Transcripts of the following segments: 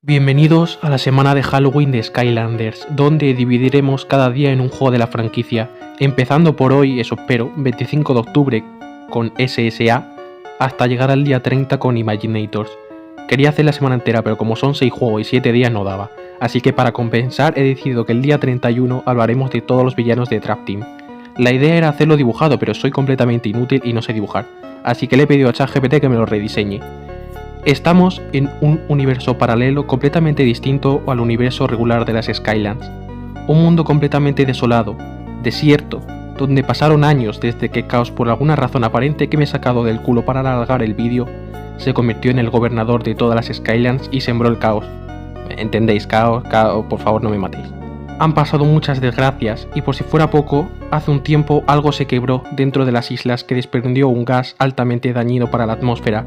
Bienvenidos a la semana de Halloween de Skylanders, donde dividiremos cada día en un juego de la franquicia, empezando por hoy, eso espero, 25 de octubre con SSA, hasta llegar al día 30 con Imaginators. Quería hacer la semana entera, pero como son 6 juegos y 7 días no daba, así que para compensar he decidido que el día 31 hablaremos de todos los villanos de Trap Team. La idea era hacerlo dibujado, pero soy completamente inútil y no sé dibujar, así que le he pedido a ChatGPT que me lo rediseñe. Estamos en un universo paralelo completamente distinto al universo regular de las Skylands. Un mundo completamente desolado, desierto, donde pasaron años desde que Chaos, por alguna razón aparente que me he sacado del culo para alargar el vídeo, se convirtió en el gobernador de todas las Skylands y sembró el caos. ¿Entendéis? Caos, por favor no me matéis. Han pasado muchas desgracias y por si fuera poco, hace un tiempo algo se quebró dentro de las islas que desprendió un gas altamente dañino para la atmósfera.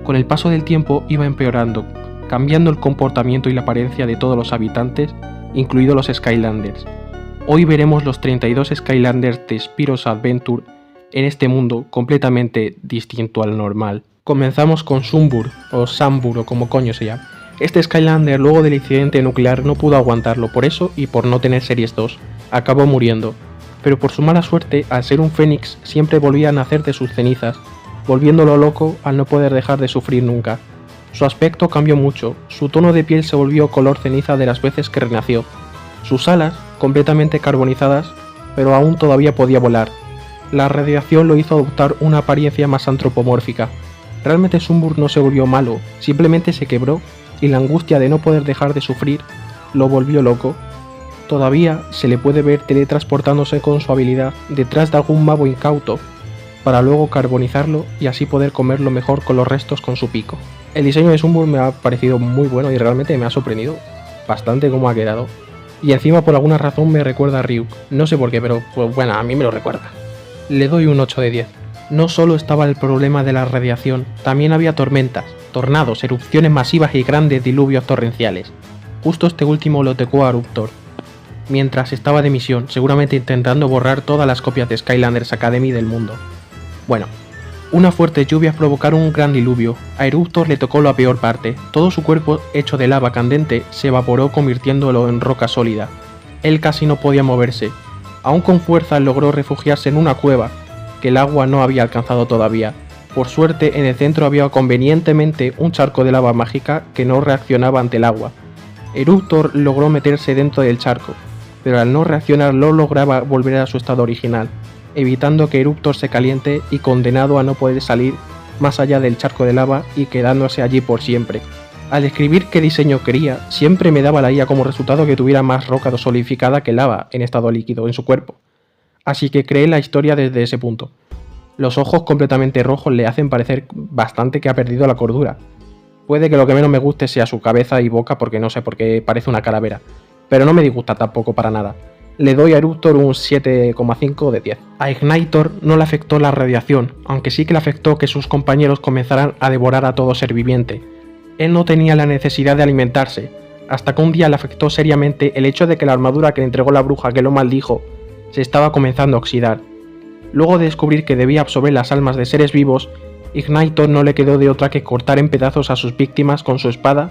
Con el paso del tiempo iba empeorando, cambiando el comportamiento y la apariencia de todos los habitantes, incluidos los Skylanders. Hoy veremos los 32 Skylanders de Spyro's Adventure en este mundo completamente distinto al normal. Comenzamos con Sumbur, o Sambur, o como coño se llama. Este Skylander, luego del incidente nuclear, no pudo aguantarlo, por eso y por no tener Series 2, acabó muriendo. Pero por su mala suerte, al ser un fénix, siempre volvía a nacer de sus cenizas, volviéndolo loco al no poder dejar de sufrir nunca. Su aspecto cambió mucho, su tono de piel se volvió color ceniza de las veces que renació, sus alas, completamente carbonizadas, pero aún todavía podía volar. La radiación lo hizo adoptar una apariencia más antropomórfica. Realmente Sumbur no se volvió malo, simplemente se quebró, y la angustia de no poder dejar de sufrir lo volvió loco. Todavía se le puede ver teletransportándose con su habilidad detrás de algún mago incauto, para luego carbonizarlo y así poder comerlo mejor con los restos con su pico. El diseño de Sumbur me ha parecido muy bueno y realmente me ha sorprendido bastante cómo ha quedado. Y encima por alguna razón me recuerda a Ryuk, no sé por qué, pero pues bueno, a mí me lo recuerda. Le doy un 8 de 10. No solo estaba el problema de la radiación, también había tormentas, tornados, erupciones masivas y grandes diluvios torrenciales. Justo este último lo tocó a Eruptor, mientras estaba de misión, seguramente intentando borrar todas las copias de Skylanders Academy del mundo. Bueno, unas fuertes lluvias provocaron un gran diluvio. A Eruptor le tocó la peor parte. Todo su cuerpo, hecho de lava candente, se evaporó convirtiéndolo en roca sólida. Él casi no podía moverse. Aún con fuerza logró refugiarse en una cueva, que el agua no había alcanzado todavía. Por suerte, en el centro había convenientemente un charco de lava mágica que no reaccionaba ante el agua. Eruptor logró meterse dentro del charco, pero al no reaccionar no lograba volver a su estado original, evitando que Eruptor se caliente y condenado a no poder salir más allá del charco de lava y quedándose allí por siempre. Al escribir qué diseño quería, siempre me daba la IA como resultado que tuviera más roca solidificada que lava en estado líquido en su cuerpo. Así que creé la historia desde ese punto. Los ojos completamente rojos le hacen parecer bastante que ha perdido la cordura. Puede que lo que menos me guste sea su cabeza y boca porque no sé, porque parece una calavera, pero no me disgusta tampoco para nada. Le doy a Eruptor un 7,5 de 10. A Ignitor no le afectó la radiación, aunque sí que le afectó que sus compañeros comenzaran a devorar a todo ser viviente. Él no tenía la necesidad de alimentarse, hasta que un día le afectó seriamente el hecho de que la armadura que le entregó la bruja que lo maldijo se estaba comenzando a oxidar. Luego de descubrir que debía absorber las almas de seres vivos, Ignitor no le quedó de otra que cortar en pedazos a sus víctimas con su espada,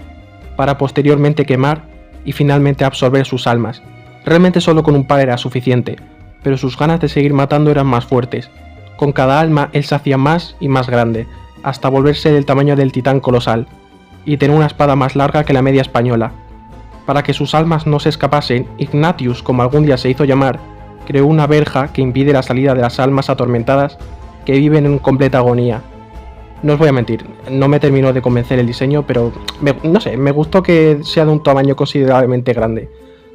para posteriormente quemar y finalmente absorber sus almas. Realmente solo con un par era suficiente, pero sus ganas de seguir matando eran más fuertes. Con cada alma él se hacía más y más grande, hasta volverse del tamaño del titán colosal, y tener una espada más larga que la media española. Para que sus almas no se escapasen, Ignatius, como algún día se hizo llamar, creó una verja que impide la salida de las almas atormentadas que viven en completa agonía. No os voy a mentir, no me terminó de convencer el diseño, pero no sé, me gustó que sea de un tamaño considerablemente grande.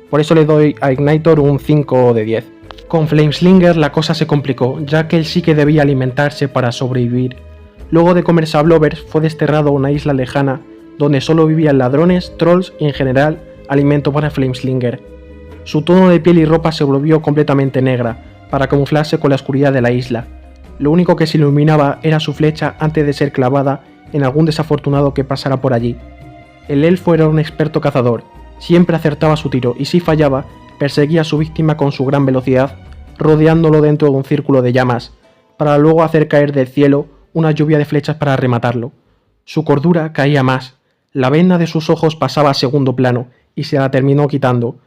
Por eso le doy a Ignitor un 5 de 10. Con Flameslinger la cosa se complicó, ya que él sí que debía alimentarse para sobrevivir. Luego de comerse a Blovers, fue desterrado a una isla lejana, donde solo vivían ladrones, trolls y en general, alimento para Flameslinger. Su tono de piel y ropa se volvió completamente negra, para camuflarse con la oscuridad de la isla. Lo único que se iluminaba era su flecha antes de ser clavada en algún desafortunado que pasara por allí. El elfo era un experto cazador. Siempre acertaba su tiro y si fallaba, perseguía a su víctima con su gran velocidad, rodeándolo dentro de un círculo de llamas, para luego hacer caer del cielo una lluvia de flechas para rematarlo. Su cordura caía más, La venda de sus ojos pasaba a segundo plano y se la terminó quitando.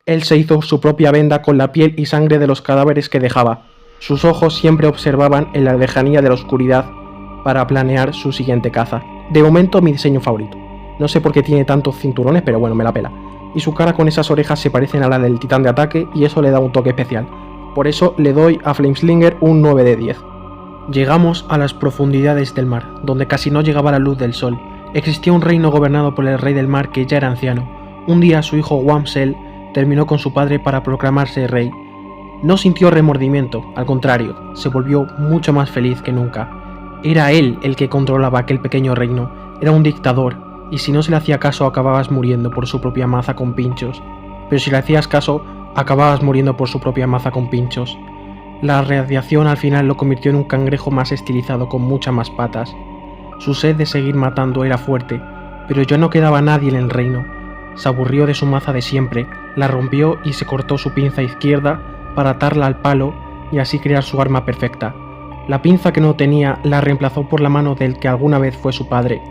Él se hizo su propia venda con la piel y sangre de los cadáveres que dejaba. Sus ojos siempre observaban en la lejanía de la oscuridad para planear su siguiente caza. De momento mi diseño favorito. No sé por qué tiene tantos cinturones, pero bueno, me la pela. Y su cara con esas orejas se parecen a la del titán de ataque y eso le da un toque especial. Por eso le doy a Flameslinger un 9 de 10. Llegamos a las profundidades del mar, donde casi no llegaba la luz del sol. Existía un reino gobernado por el rey del mar que ya era anciano. Un día su hijo Wamsel terminó con su padre para proclamarse rey. No sintió remordimiento, al contrario, se volvió mucho más feliz que nunca. Era él el que controlaba aquel pequeño reino, era un dictador, y si no se le hacía caso acababas muriendo por su propia maza con pinchos. Pero si le hacías caso, acababas muriendo por su propia maza con pinchos. La radiación al final lo convirtió en un cangrejo más estilizado con muchas más patas. Su sed de seguir matando era fuerte, pero ya no quedaba nadie en el reino. Se aburrió de su maza de siempre, la rompió y se cortó su pinza izquierda para atarla al palo y así crear su arma perfecta. La pinza que no tenía la reemplazó por la mano del que alguna vez fue su padre.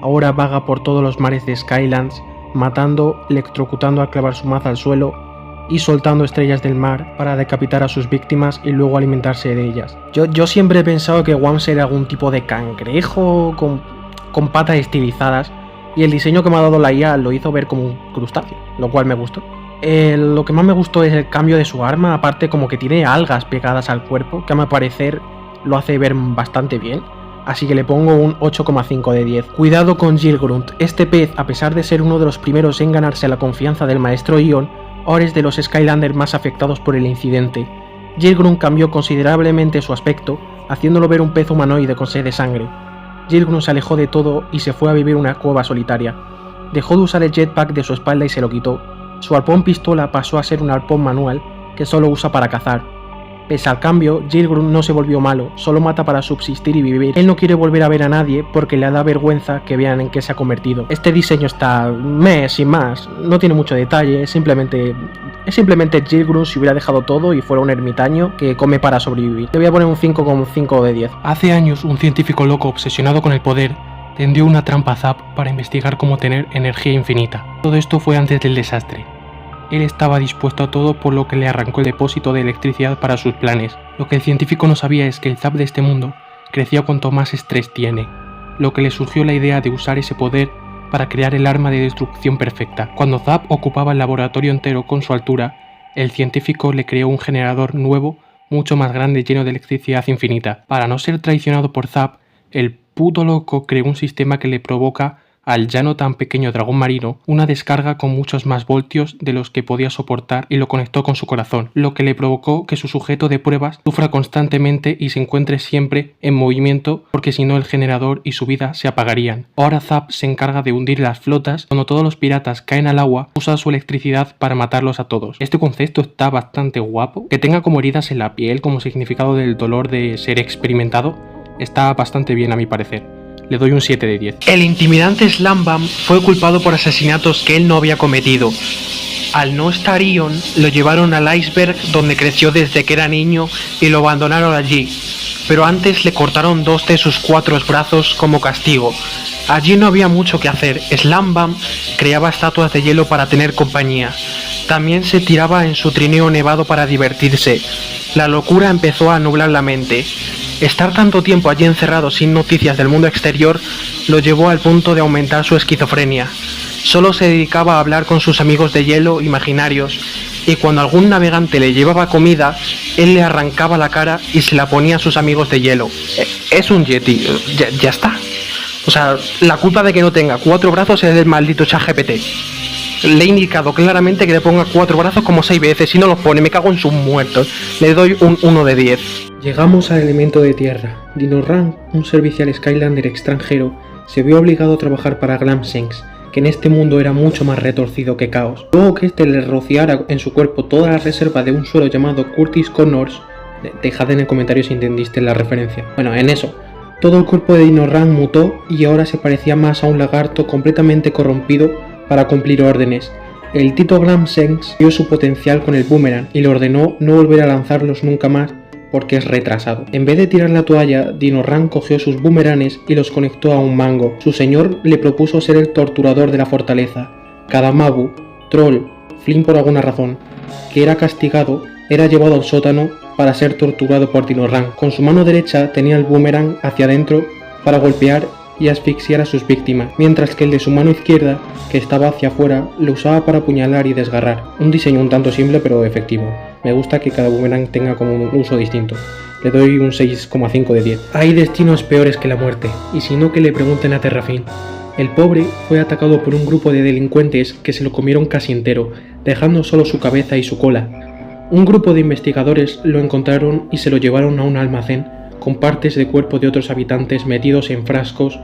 Ahora vaga por todos los mares de Skylands, matando, electrocutando al clavar su maza al suelo y soltando estrellas del mar para decapitar a sus víctimas y luego alimentarse de ellas. Yo siempre he pensado que Wamsel era algún tipo de cangrejo con patas estilizadas y el diseño que me ha dado la IA lo hizo ver como un crustáceo, lo cual me gustó. Lo que más me gustó es el cambio de su arma, aparte como que tiene algas pegadas al cuerpo, que a mi parecer lo hace ver bastante bien. Así que le pongo un 8,5 de 10. Cuidado con Gilgrunt, este pez, a pesar de ser uno de los primeros en ganarse la confianza del maestro Ion, ahora es de los Skylanders más afectados por el incidente. Gilgrunt cambió considerablemente su aspecto, haciéndolo ver un pez humanoide con sed de sangre. Gilgrunt se alejó de todo y se fue a vivir en una cueva solitaria. Dejó de usar el jetpack de su espalda y se lo quitó. Su arpón pistola pasó a ser un arpón manual que solo usa para cazar. Pese al cambio, Gilgrunt no se volvió malo, solo mata para subsistir y vivir. Él no quiere volver a ver a nadie porque le da vergüenza que vean en qué se ha convertido. Este diseño está sin más, no tiene mucho detalle, es simplemente Gilgrunt si hubiera dejado todo y fuera un ermitaño que come para sobrevivir. Le voy a poner un 5,5 de 10. Hace años un científico loco obsesionado con el poder tendió una trampa a Zap para investigar cómo tener energía infinita. Todo esto fue antes del desastre. Él estaba dispuesto a todo, por lo que le arrancó el depósito de electricidad para sus planes. Lo que el científico no sabía es que el Zap de este mundo crecía cuanto más estrés tiene, lo que le surgió la idea de usar ese poder para crear el arma de destrucción perfecta. Cuando Zap ocupaba el laboratorio entero con su altura, el científico le creó un generador nuevo, mucho más grande, lleno de electricidad infinita. Para no ser traicionado por Zap, el puto loco creó un sistema que le provoca al ya no tan pequeño dragón marino una descarga con muchos más voltios de los que podía soportar y lo conectó con su corazón, lo que le provocó que su sujeto de pruebas sufra constantemente y se encuentre siempre en movimiento, porque si no el generador y su vida se apagarían. Ahora Zap se encarga de hundir las flotas. Cuando todos los piratas caen al agua, usa su electricidad para matarlos a todos. Este concepto está bastante guapo. Que tenga como heridas en la piel como significado del dolor de ser experimentado está bastante bien a mi parecer. Le doy un 7 de 10. El intimidante Slambam fue culpado por asesinatos que él no había cometido. Al no estar Ion, lo llevaron al iceberg donde creció desde que era niño y lo abandonaron allí. Pero antes le cortaron 2 de sus 4 brazos como castigo. Allí no había mucho que hacer. Slambam creaba estatuas de hielo para tener compañía. También se tiraba en su trineo nevado para divertirse. La locura empezó a nublar la mente. Estar tanto tiempo allí encerrado sin noticias del mundo exterior lo llevó al punto de aumentar su esquizofrenia. Solo se dedicaba a hablar con sus amigos de hielo imaginarios, y cuando algún navegante le llevaba comida, él le arrancaba la cara y se la ponía a sus amigos de hielo. Es un yeti, ya está. O sea, la culpa de que no tenga 4 brazos es del maldito ChatGPT. Le he indicado claramente que le ponga 4 brazos como 6 veces y no los pone, me cago en sus muertos. Le doy un 1 de 10. Llegamos al elemento de tierra. Dinorang, un servicial Skylander extranjero, se vio obligado a trabajar para Glamsengs, que en este mundo era mucho más retorcido que Caos. Luego que este le rociara en su cuerpo toda la reserva de un suelo llamado Curtis Connors, dejad en el comentario si entendiste la referencia. Bueno, en eso, todo el cuerpo de Dinorang mutó y ahora se parecía más a un lagarto completamente corrompido para cumplir órdenes. El Tito Glamsengs vio su potencial con el boomerang y le ordenó no volver a lanzarlos nunca más porque es retrasado. En vez de tirar la toalla, Dino Ran cogió sus boomeranes y los conectó a un mango. Su señor le propuso ser el torturador de la fortaleza. Cada magu, troll, Flynn por alguna razón, que era castigado, era llevado al sótano para ser torturado por Dino Ran. Con su mano derecha tenía el boomerang hacia adentro para golpear y asfixiar a sus víctimas, mientras que el de su mano izquierda, que estaba hacia afuera, lo usaba para apuñalar y desgarrar. Un diseño un tanto simple pero efectivo. Me gusta que cada boomerang tenga como un uso distinto. Le doy un 6,5 de 10. Hay destinos peores que la muerte, y si no que le pregunten a Terrafin. El pobre fue atacado por un grupo de delincuentes que se lo comieron casi entero, dejando solo su cabeza y su cola. Un grupo de investigadores lo encontraron y se lo llevaron a un almacén con partes de cuerpo de otros habitantes metidos en frascos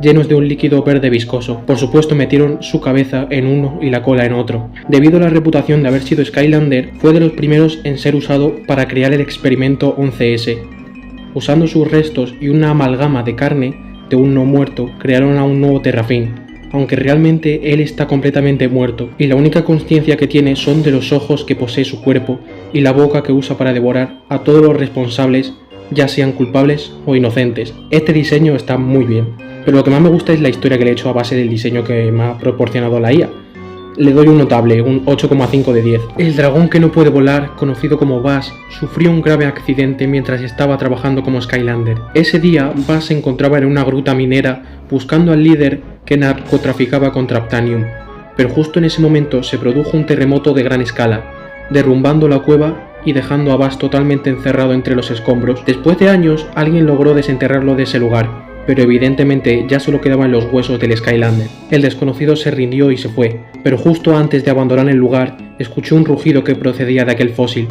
llenos de un líquido verde viscoso. Por supuesto metieron su cabeza en uno y la cola en otro. Debido a la reputación de haber sido Skylander, fue de los primeros en ser usado para crear el experimento 11S. Usando sus restos y una amalgama de carne de un no muerto, crearon a un nuevo Terrafin, aunque realmente él está completamente muerto, y la única consciencia que tiene son de los ojos que posee su cuerpo y la boca que usa para devorar a todos los responsables, ya sean culpables o inocentes. Este diseño está muy bien, pero lo que más me gusta es la historia que le he hecho a base del diseño que me ha proporcionado la IA. Le doy un notable, un 8,5 de 10. El dragón que no puede volar, conocido como Bass, sufrió un grave accidente mientras estaba trabajando como Skylander. Ese día, Bass se encontraba en una gruta minera buscando al líder que narcotraficaba con Traptanium, pero justo en ese momento se produjo un terremoto de gran escala, derrumbando la cueva y dejando a Bass totalmente encerrado entre los escombros. Después de años, alguien logró desenterrarlo de ese lugar, pero evidentemente ya solo quedaban los huesos del Skylander. El desconocido se rindió y se fue, pero justo antes de abandonar el lugar, escuchó un rugido que procedía de aquel fósil.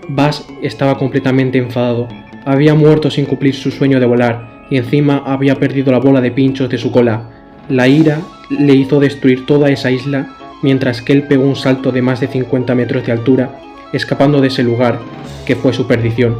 Bass estaba completamente enfadado. Había muerto sin cumplir su sueño de volar, y encima había perdido la bola de pinchos de su cola. La ira le hizo destruir toda esa isla, mientras que él pegó un salto de más de 50 metros de altura, escapando de ese lugar, que fue su perdición.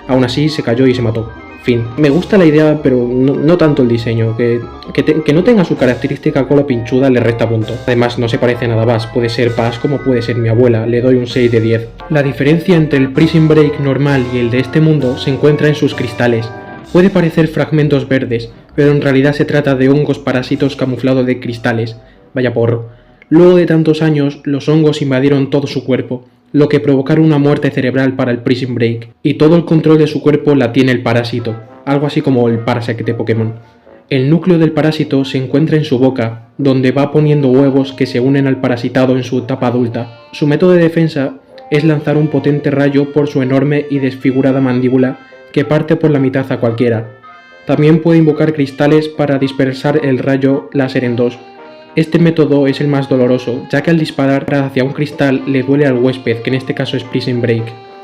Aún así se cayó y se mató. Fin. Me gusta la idea, pero no tanto el diseño. Que no tenga su característica cola pinchuda le resta punto. Además, no se parece nada a Bass. Puede ser Bass como puede ser mi abuela. Le doy un 6 de 10. La diferencia entre el Prison Break normal y el de este mundo se encuentra en sus cristales. Puede parecer fragmentos verdes, pero en realidad se trata de hongos parásitos camuflados de cristales. Vaya porro. Luego de tantos años, los hongos invadieron todo su cuerpo, lo que provocaron una muerte cerebral para el Prison Break, y todo el control de su cuerpo la tiene el parásito, algo así como el Parasect de Pokémon. El núcleo del parásito se encuentra en su boca, donde va poniendo huevos que se unen al parasitado en su etapa adulta. Su método de defensa es lanzar un potente rayo por su enorme y desfigurada mandíbula que parte por la mitad a cualquiera. También puede invocar cristales para dispersar el rayo láser en dos. Este método es el más doloroso, ya que al disparar hacia un cristal le duele al huésped, que en este caso es Prison Break,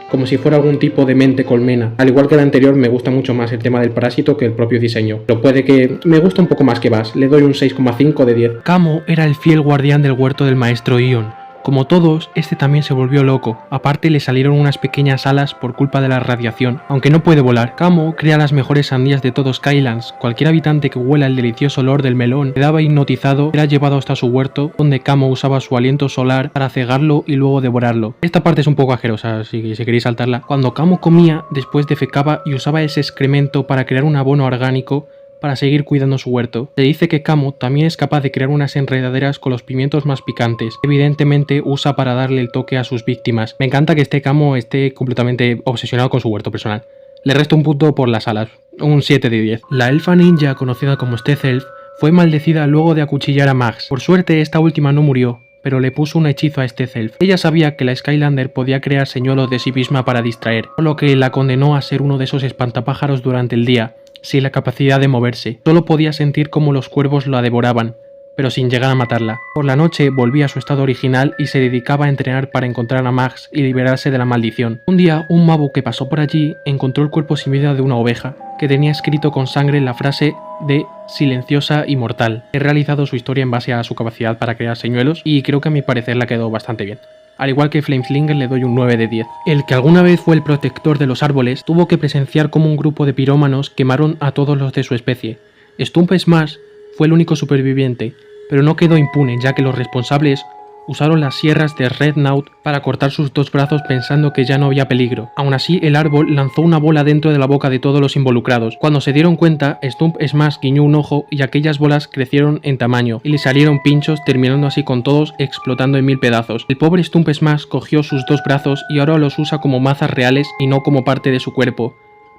como si fuera algún tipo de mente colmena. Al igual que el anterior, me gusta mucho más el tema del parásito que el propio diseño, pero puede que me guste un poco más que Bass. Le doy un 6,5 de 10. Camo era el fiel guardián del huerto del maestro Ion. Como todos, este también se volvió loco, aparte le salieron unas pequeñas alas por culpa de la radiación. Aunque no puede volar, Camo crea las mejores sandías de todo Skylands. Cualquier habitante que huela el delicioso olor del melón quedaba hipnotizado, era llevado hasta su huerto, donde Camo usaba su aliento solar para cegarlo y luego devorarlo. Esta parte es un poco asquerosa, si queréis saltarla. Cuando Camo comía, después defecaba y usaba ese excremento para crear un abono orgánico para seguir cuidando su huerto. Se dice que Camo también es capaz de crear unas enredaderas con los pimientos más picantes. Evidentemente usa para darle el toque a sus víctimas. Me encanta que este Camo esté completamente obsesionado con su huerto personal. Le resto un punto por las alas, un 7 de 10. La elfa ninja, conocida como Stealth Elf, fue maldecida luego de acuchillar a Max. Por suerte esta última no murió, pero le puso un hechizo a Stealth Elf. Ella sabía que la Skylander podía crear señuelos de sí misma para distraer, por lo que la condenó a ser uno de esos espantapájaros durante el día, sin la capacidad de moverse. Solo podía sentir cómo los cuervos la devoraban, pero sin llegar a matarla. Por la noche volvía a su estado original y se dedicaba a entrenar para encontrar a Max y liberarse de la maldición. Un día, un mago que pasó por allí encontró el cuerpo sin vida de una oveja, que tenía escrito con sangre la frase de silenciosa y mortal. He realizado su historia en base a su capacidad para crear señuelos y creo que a mi parecer la quedó bastante bien. Al igual que Flameslinger le doy un 9 de 10. El que alguna vez fue el protector de los árboles tuvo que presenciar cómo un grupo de pirómanos quemaron a todos los de su especie. Stump Smash fue el único superviviente, pero no quedó impune ya que los responsables Usaron las sierras de Rednaut para cortar sus dos brazos pensando que ya no había peligro. Aún así, el árbol lanzó una bola dentro de la boca de todos los involucrados. Cuando se dieron cuenta, Stump Smash guiñó un ojo y aquellas bolas crecieron en tamaño y le salieron pinchos, terminando así con todos explotando en 1000 pedazos. El pobre Stump Smash cogió sus dos brazos y ahora los usa como mazas reales y no como parte de su cuerpo.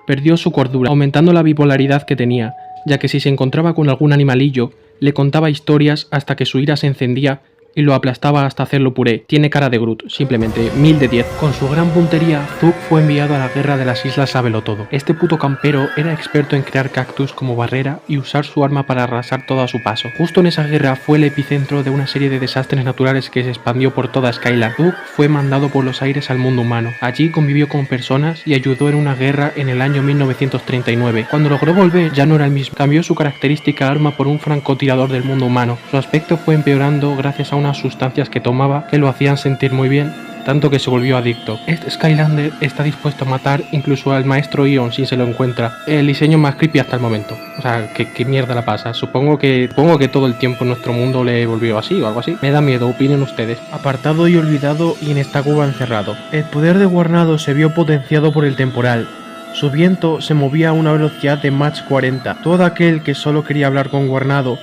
Perdió su cordura, aumentando la bipolaridad que tenía, ya que si se encontraba con algún animalillo, le contaba historias hasta que su ira se encendía y lo aplastaba hasta hacerlo puré. Tiene cara de Groot, simplemente 1000 de 10. Con su gran puntería, Zug fue enviado a la guerra de las Islas Sabelotodo. Este puto campero era experto en crear cactus como barrera y usar su arma para arrasar todo a su paso. Justo en esa guerra fue el epicentro de una serie de desastres naturales que se expandió por toda Skyland. Zug fue mandado por los aires al mundo humano. Allí convivió con personas y ayudó en una guerra en el año 1939. Cuando logró volver ya no era el mismo. Cambió su característica arma por un francotirador del mundo humano. Su aspecto fue empeorando gracias a unas sustancias que tomaba que lo hacían sentir muy bien, tanto que se volvió adicto. Este Skylander está dispuesto a matar incluso al maestro Ion si se lo encuentra. El diseño más creepy hasta el momento. O sea, ¿qué mierda la pasa? Supongo que todo el tiempo en nuestro mundo le volvió así o algo así. Me da miedo, opinen ustedes. Apartado y olvidado y en esta cueva encerrado. El poder de Guarnado se vio potenciado por el temporal. Su viento se movía a una velocidad de Mach 40. Todo aquel que solo quería hablar con Guarnado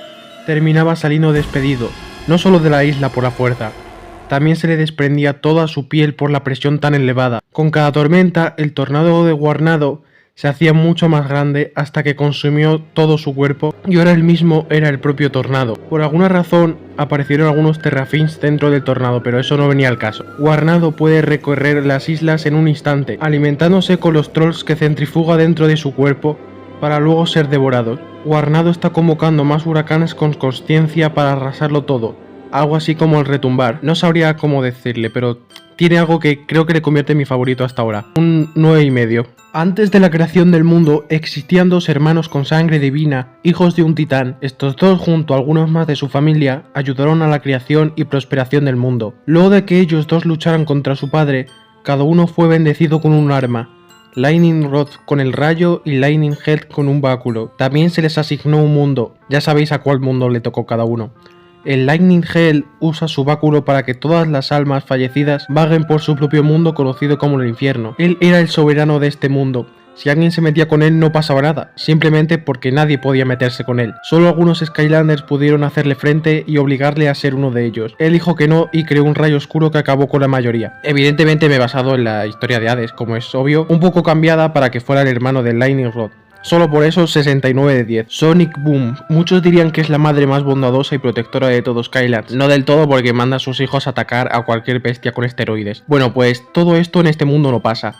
terminaba saliendo despedido. No solo de la isla por la fuerza, también se le desprendía toda su piel por la presión tan elevada. Con cada tormenta, el tornado de Guarnado se hacía mucho más grande hasta que consumió todo su cuerpo y ahora él mismo era el propio tornado. Por alguna razón aparecieron algunos terrafins dentro del tornado, pero eso no venía al caso. Guarnado puede recorrer las islas en un instante, alimentándose con los trolls que centrifuga dentro de su cuerpo para luego ser devorados. Guarnado está convocando más huracanes con consciencia para arrasarlo todo, algo así como el retumbar. No sabría cómo decirle, pero tiene algo que creo que le convierte en mi favorito hasta ahora. Un 9,5. Antes de la creación del mundo existían dos hermanos con sangre divina, hijos de un titán. Estos dos, junto a algunos más de su familia, ayudaron a la creación y prosperación del mundo. Luego de que ellos dos lucharan contra su padre, cada uno fue bendecido con un arma. Lightning Rod con el rayo y Lightning Head con un báculo. También se les asignó un mundo, ya sabéis a cuál mundo le tocó cada uno. El Lightning Head usa su báculo para que todas las almas fallecidas vaguen por su propio mundo conocido como el infierno. Él era el soberano de este mundo. Si alguien se metía con él no pasaba nada, simplemente porque nadie podía meterse con él. Solo algunos Skylanders pudieron hacerle frente y obligarle a ser uno de ellos. Él dijo que no y creó un rayo oscuro que acabó con la mayoría. Evidentemente me he basado en la historia de Hades, como es obvio, un poco cambiada para que fuera el hermano de Lightning Rod. Solo por eso 69 de 10. Sonic Boom. Muchos dirían que es la madre más bondadosa y protectora de todo Skylands. No del todo porque manda a sus hijos a atacar a cualquier bestia con esteroides. Bueno, pues todo esto en este mundo no pasa.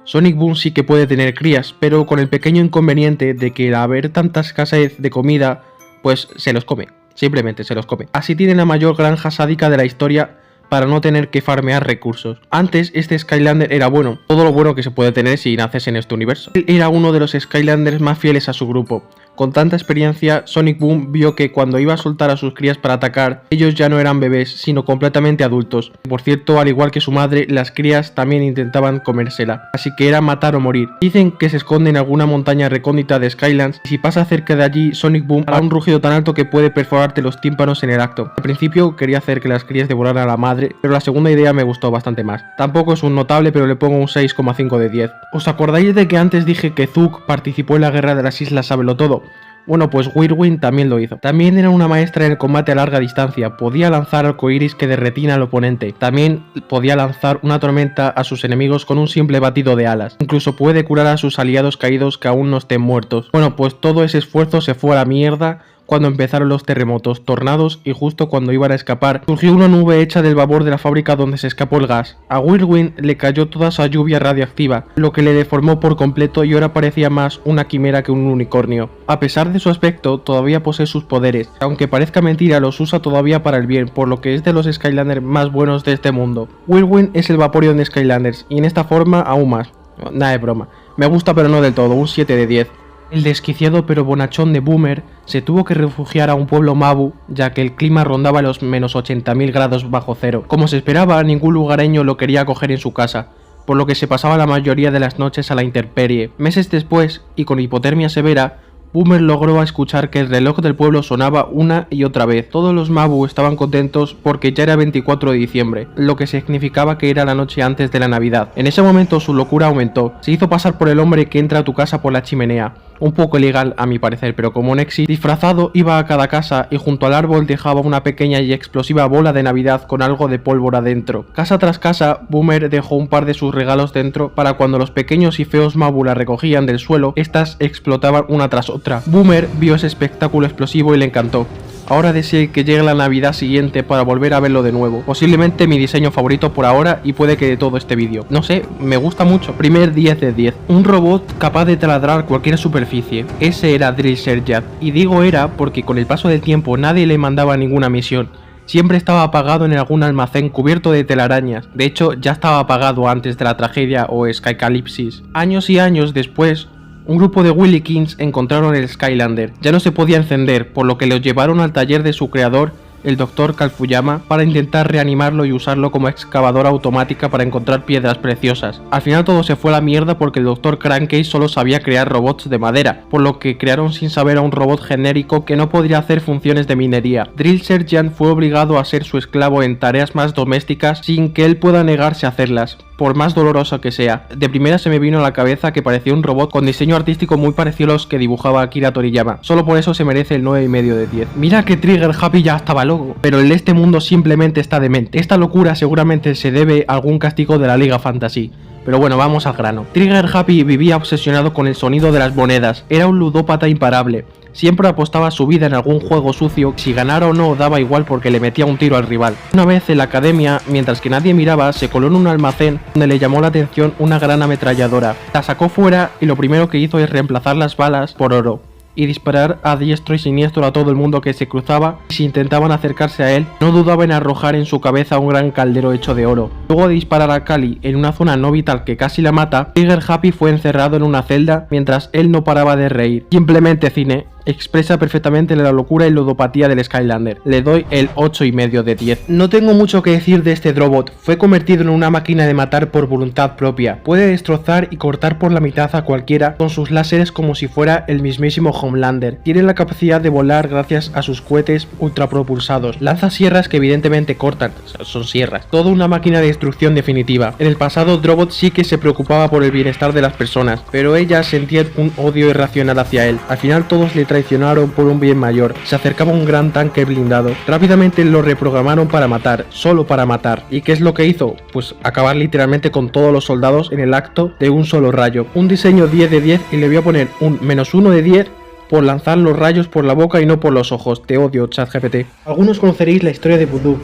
Sonic Boom sí que puede tener crías, pero con el pequeño inconveniente de que al haber tanta escasez de comida, pues se los come. Simplemente se los come. Así tiene la mayor granja sádica de la historia para no tener que farmear recursos. Antes este Skylander era bueno, todo lo bueno que se puede tener si naces en este universo. Él era uno de los Skylanders más fieles a su grupo. Con tanta experiencia, Sonic Boom vio que cuando iba a soltar a sus crías para atacar, ellos ya no eran bebés, sino completamente adultos. Por cierto, al igual que su madre, las crías también intentaban comérsela, así que era matar o morir. Dicen que se esconde en alguna montaña recóndita de Skylands, y si pasa cerca de allí, Sonic Boom hará un rugido tan alto que puede perforarte los tímpanos en el acto. Al principio quería hacer que las crías devoraran a la madre, pero la segunda idea me gustó bastante más. Tampoco es un notable, pero le pongo un 6,5 de 10. ¿Os acordáis de que antes dije que Zug participó en la guerra de las Islas Sabelotodo? Bueno, pues Whirlwind también lo hizo. También era una maestra en el combate a larga distancia, podía lanzar arcoiris que derretían al oponente, también podía lanzar una tormenta a sus enemigos con un simple batido de alas, incluso puede curar a sus aliados caídos que aún no estén muertos. Bueno, pues todo ese esfuerzo se fue a la mierda cuando empezaron los terremotos, tornados y justo cuando iban a escapar, surgió una nube hecha del vapor de la fábrica donde se escapó el gas. A Whirlwind le cayó toda esa lluvia radioactiva, lo que le deformó por completo y ahora parecía más una quimera que un unicornio. A pesar de su aspecto, todavía posee sus poderes, aunque parezca mentira los usa todavía para el bien, por lo que es de los Skylanders más buenos de este mundo. Whirlwind es el Vaporeon de Skylanders, y en esta forma aún más. Nada de broma. Me gusta pero no del todo, un 7 de 10. El desquiciado pero bonachón de Boomer se tuvo que refugiar a un pueblo Mabu, ya que el clima rondaba los menos 80.000 grados bajo cero. Como se esperaba, ningún lugareño lo quería acoger en su casa, por lo que se pasaba la mayoría de las noches a la intemperie. Meses después, y con hipotermia severa, Boomer logró escuchar que el reloj del pueblo sonaba una y otra vez. Todos los Mabu estaban contentos porque ya era 24 de diciembre, lo que significaba que era la noche antes de la Navidad. En ese momento su locura aumentó. Se hizo pasar por el hombre que entra a tu casa por la chimenea. Un poco ilegal a mi parecer, pero como Nexi, disfrazado, iba a cada casa y junto al árbol dejaba una pequeña y explosiva bola de Navidad con algo de pólvora dentro. Casa tras casa, Boomer dejó un par de sus regalos dentro para cuando los pequeños y feos Mabu la recogían del suelo, estas explotaban una tras otra. Boomer vio ese espectáculo explosivo y le encantó. Ahora deseo que llegue la Navidad siguiente para volver a verlo de nuevo. Posiblemente mi diseño favorito por ahora y puede que de todo este vídeo. No sé, me gusta mucho. Primer 10 de 10. Un robot capaz de taladrar cualquier superficie. Ese era Drill Sergeant. Y digo era porque con el paso del tiempo nadie le mandaba ninguna misión. Siempre estaba apagado en algún almacén cubierto de telarañas. De hecho, ya estaba apagado antes de la tragedia o Skycalipsis. Años y años después, un grupo de Willy Kings encontraron el Skylander. Ya no se podía encender, por lo que lo llevaron al taller de su creador, el Dr. Kalfuyama, para intentar reanimarlo y usarlo como excavadora automática para encontrar piedras preciosas. Al final todo se fue a la mierda porque el Dr. Crankey solo sabía crear robots de madera, por lo que crearon sin saber a un robot genérico que no podría hacer funciones de minería. Drill Sergeant fue obligado a ser su esclavo en tareas más domésticas sin que él pueda negarse a hacerlas, por más dolorosa que sea. De primera se me vino a la cabeza que parecía un robot con diseño artístico muy parecido a los que dibujaba Akira Toriyama. Solo por eso se merece el 9,5 de 10. Mira que Trigger Happy ya estaba loco, pero el de este mundo simplemente está demente. Esta locura seguramente se debe a algún castigo de la Liga Fantasy. Pero bueno, vamos al grano. Trigger Happy vivía obsesionado con el sonido de las monedas. Era un ludópata imparable. Siempre apostaba su vida en algún juego sucio, si ganara o no daba igual porque le metía un tiro al rival. Una vez en la academia, mientras que nadie miraba, se coló en un almacén donde le llamó la atención una gran ametralladora. La sacó fuera y lo primero que hizo es reemplazar las balas por oro y disparar a diestro y siniestro a todo el mundo que se cruzaba, y si intentaban acercarse a él, no dudaba en arrojar en su cabeza un gran caldero hecho de oro. Luego de disparar a Kali en una zona no vital que casi la mata, Trigger Happy fue encerrado en una celda mientras él no paraba de reír. Simplemente cine. Expresa perfectamente la locura y ludopatía del Skylander. Le doy el 8,5 de 10. No tengo mucho que decir de este robot. Fue convertido en una máquina de matar por voluntad propia. Puede destrozar y cortar por la mitad a cualquiera con sus láseres como si fuera el mismísimo Homelander. Tiene la capacidad de volar gracias a sus cohetes ultrapropulsados. Lanza sierras que evidentemente cortan. Son sierras. Toda una máquina de destrucción definitiva. En el pasado, Drobot sí que se preocupaba por el bienestar de las personas, pero ellas sentían un odio irracional hacia él. Al final todos le traicionaron por un bien mayor. Se acercaba un gran tanque blindado. Rápidamente lo reprogramaron para matar, solo para matar. ¿Y qué es lo que hizo? Pues acabar literalmente con todos los soldados en el acto de un solo rayo. Un diseño 10 de 10 y le voy a poner un -1 de 10 por lanzar los rayos por la boca y no por los ojos. Te odio, ChatGPT. Algunos conoceréis la historia de Voodoo.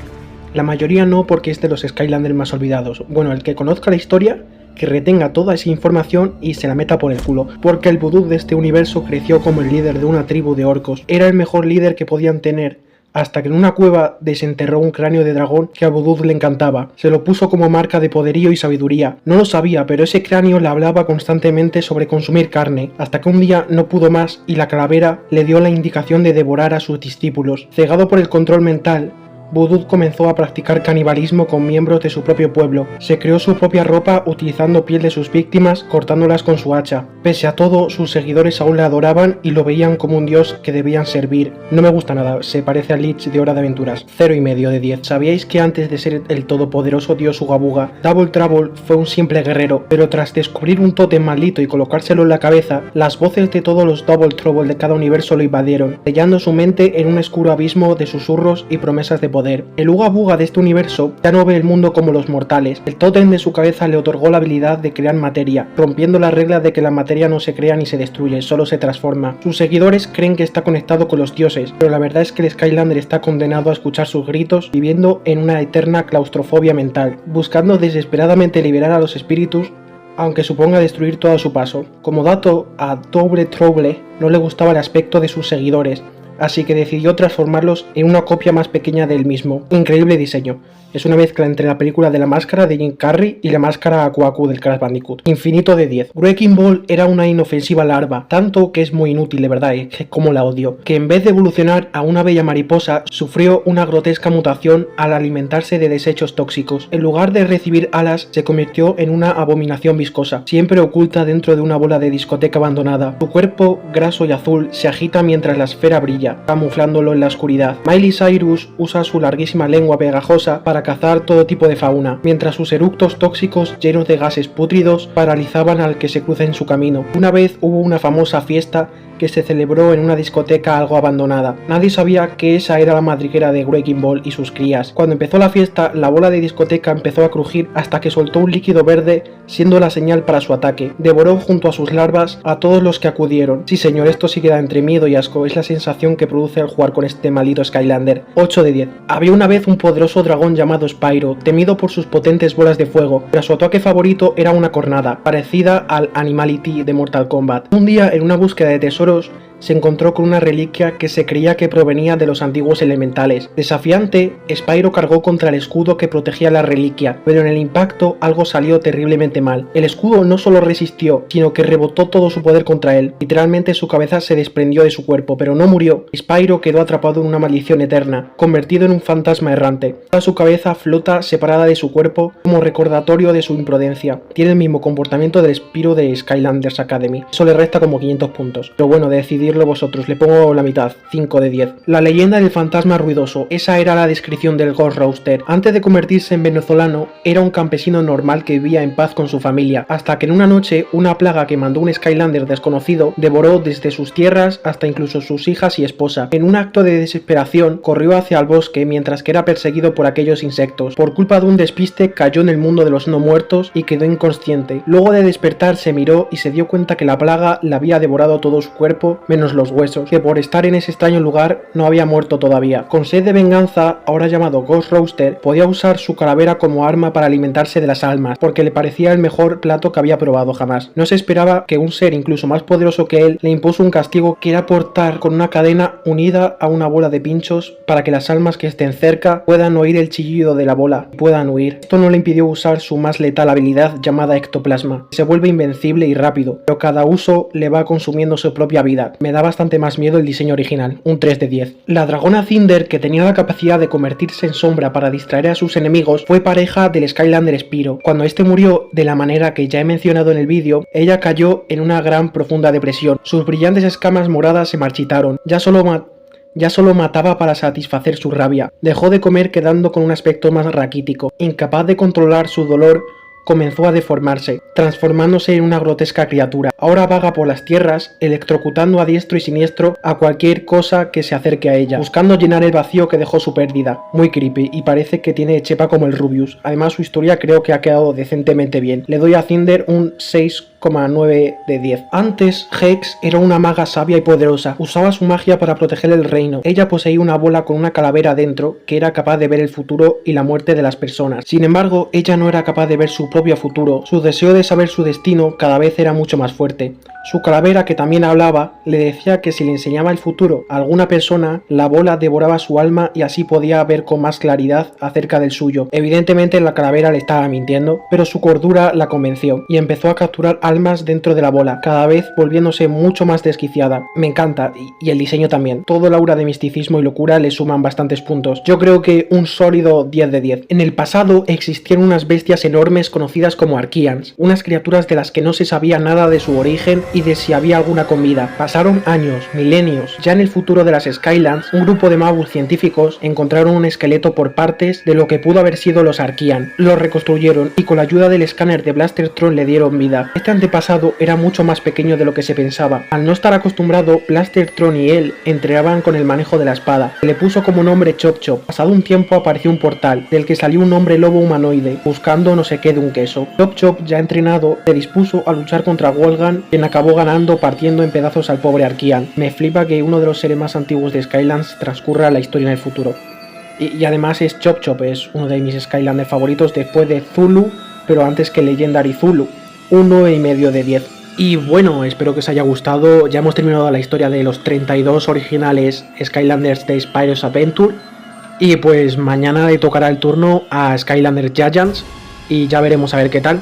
La mayoría no, porque es de los Skylanders más olvidados. Bueno, el que conozca la historia, que retenga toda esa información y se la meta por el culo, porque el Voodoo de este universo creció como el líder de una tribu de orcos. Era el mejor líder que podían tener, hasta que en una cueva desenterró un cráneo de dragón que a Voodoo le encantaba. Se lo puso como marca de poderío y sabiduría. No lo sabía, pero ese cráneo le hablaba constantemente sobre consumir carne, hasta que un día no pudo más y la calavera le dio la indicación de devorar a sus discípulos. Cegado por el control mental, Voodoo comenzó a practicar canibalismo con miembros de su propio pueblo. Se creó su propia ropa utilizando piel de sus víctimas, cortándolas con su hacha. Pese a todo, sus seguidores aún le adoraban y lo veían como un dios que debían servir. No me gusta nada, se parece a Lich de Hora de Aventuras. 0,5 de 10. ¿Sabíais que antes de ser el todopoderoso dios Uga Buga, Double Trouble fue un simple guerrero, pero tras descubrir un tótem maldito y colocárselo en la cabeza, las voces de todos los Double Trouble de cada universo lo invadieron, sellando su mente en un oscuro abismo de susurros y promesas de poder? El Uga Buga de este universo ya no ve el mundo como los mortales. El tótem de su cabeza le otorgó la habilidad de crear materia, rompiendo la regla de que la materia no se crea ni se destruye, solo se transforma. Sus seguidores creen que está conectado con los dioses, pero la verdad es que el Skylander está condenado a escuchar sus gritos, viviendo en una eterna claustrofobia mental, buscando desesperadamente liberar a los espíritus, aunque suponga destruir todo a su paso. Como dato, a Double Trouble no le gustaba el aspecto de sus seguidores, así que decidió transformarlos en una copia más pequeña del mismo. Increíble diseño. Es una mezcla entre la película de La Máscara de Jim Carrey y la máscara Aku Aku del Crash Bandicoot. Infinito de 10. Wrecking Ball era una inofensiva larva, tanto que es muy inútil de verdad, es que como la odio, que en vez de evolucionar a una bella mariposa, sufrió una grotesca mutación al alimentarse de desechos tóxicos. En lugar de recibir alas, se convirtió en una abominación viscosa, siempre oculta dentro de una bola de discoteca abandonada. Su cuerpo, graso y azul, se agita mientras la esfera brilla, camuflándolo en la oscuridad. Miley Cyrus usa su larguísima lengua pegajosa para cazar todo tipo de fauna, mientras sus eructos tóxicos llenos de gases pútridos paralizaban al que se cruce en su camino. Una vez hubo una famosa fiesta que se celebró en una discoteca algo abandonada. Nadie sabía que esa era la madriguera de Wrecking Ball y sus crías. Cuando empezó la fiesta, la bola de discoteca empezó a crujir hasta que soltó un líquido verde, siendo la señal para su ataque. Devoró junto a sus larvas a todos los que acudieron. Sí señor, esto sí queda entre miedo y asco, es la sensación que produce al jugar con este maldito Skylander. 8 de 10. Había una vez un poderoso dragón llamado Spyro, temido por sus potentes bolas de fuego, pero su ataque favorito era una cornada, parecida al Animality de Mortal Kombat. Un día, en una búsqueda de tesoros, se encontró con una reliquia que se creía que provenía de los antiguos elementales. Desafiante, Spyro cargó contra el escudo que protegía la reliquia, pero en el impacto algo salió terriblemente mal. El escudo no solo resistió, sino que rebotó todo su poder contra él. Literalmente su cabeza se desprendió de su cuerpo, pero no murió. Spyro quedó atrapado en una maldición eterna, convertido en un fantasma errante. Toda su cabeza flota separada de su cuerpo como recordatorio de su imprudencia. Tiene el mismo comportamiento del Spyro de Skylanders Academy. Eso le resta como 500 puntos. Pero bueno, decidirlo vosotros, le pongo la mitad, 5 de 10. La leyenda del fantasma ruidoso, esa era la descripción del Ghost Roaster. Antes de convertirse en venezolano, era un campesino normal que vivía en paz con su familia, hasta que en una noche, una plaga que mandó un Skylander desconocido, devoró desde sus tierras hasta incluso sus hijas y esposa. En un acto de desesperación, corrió hacia el bosque mientras que era perseguido por aquellos insectos. Por culpa de un despiste, cayó en el mundo de los no muertos y quedó inconsciente. Luego de despertar, se miró y se dio cuenta que la plaga le había devorado todo su cuerpo, menos los huesos, que por estar en ese extraño lugar no había muerto todavía. Con sed de venganza, ahora llamado Ghost Roaster, podía usar su calavera como arma para alimentarse de las almas, porque le parecía el mejor plato que había probado jamás. No se esperaba que un ser incluso más poderoso que él le impuso un castigo que era portar con una cadena unida a una bola de pinchos para que las almas que estén cerca puedan oír el chillido de la bola y puedan huir. Esto no le impidió usar su más letal habilidad llamada ectoplasma. Se vuelve invencible y rápido, pero cada uso le va consumiendo su propia vida. Me da bastante más miedo el diseño original, un 3 de 10. La dragona Cinder, que tenía la capacidad de convertirse en sombra para distraer a sus enemigos, fue pareja del Skylander Spyro. Cuando este murió, de la manera que ya he mencionado en el vídeo, ella cayó en una gran profunda depresión. Sus brillantes escamas moradas se marchitaron. Ya solo mataba para satisfacer su rabia. Dejó de comer quedando con un aspecto más raquítico. Incapaz de controlar su dolor, comenzó a deformarse, transformándose en una grotesca criatura. Ahora vaga por las tierras, electrocutando a diestro y siniestro a cualquier cosa que se acerque a ella, buscando llenar el vacío que dejó su pérdida. Muy creepy, y parece que tiene chepa como el Rubius. Además, su historia creo que ha quedado decentemente bien. Le doy a Cinder un 6,9 de 10. Antes, Hex era una maga sabia y poderosa. Usaba su magia para proteger el reino. Ella poseía una bola con una calavera dentro que era capaz de ver el futuro y la muerte de las personas. Sin embargo, ella no era capaz de ver su propio futuro. Su deseo de saber su destino cada vez era mucho más fuerte. Su calavera, que también hablaba, le decía que si le enseñaba el futuro a alguna persona, la bola devoraba su alma y así podía ver con más claridad acerca del suyo. Evidentemente la calavera le estaba mintiendo, pero su cordura la convenció y empezó a capturar almas dentro de la bola, cada vez volviéndose mucho más desquiciada. Me encanta, y el diseño también. Todo el aura de misticismo y locura le suman bastantes puntos. Yo creo que un sólido 10 de 10. En el pasado existieron unas bestias enormes conocidas como Arqueans, unas criaturas de las que no se sabía nada de su origen y de si había alguna comida. Pasaron años, milenios. Ya en el futuro de las Skylands, un grupo de magos científicos encontraron un esqueleto por partes de lo que pudo haber sido los Arquean. Lo reconstruyeron y con la ayuda del escáner de Blastertron le dieron vida. Este antepasado era mucho más pequeño de lo que se pensaba. Al no estar acostumbrado, Blastertron y él entrenaban con el manejo de la espada. Se le puso como nombre Chop Chop. Pasado un tiempo apareció un portal, del que salió un hombre lobo humanoide, buscando no sé qué de un queso. Chop Chop, ya entrenado, se dispuso a luchar contra Wolgan, quien acabó ganando partiendo en pedazos al pobre Arquean. Me flipa que uno de los seres más antiguos de Skylands transcurra la historia en el futuro. Y además es Chop Chop, es uno de mis Skylanders favoritos después de Zulu, pero antes que Legendary Zulu. Un 9,5 de 10. Y bueno, espero que os haya gustado. Ya hemos terminado la historia de los 32 originales Skylanders de Spyro's Adventure. Y pues mañana le tocará el turno a Skylanders Giants y ya veremos a ver qué tal.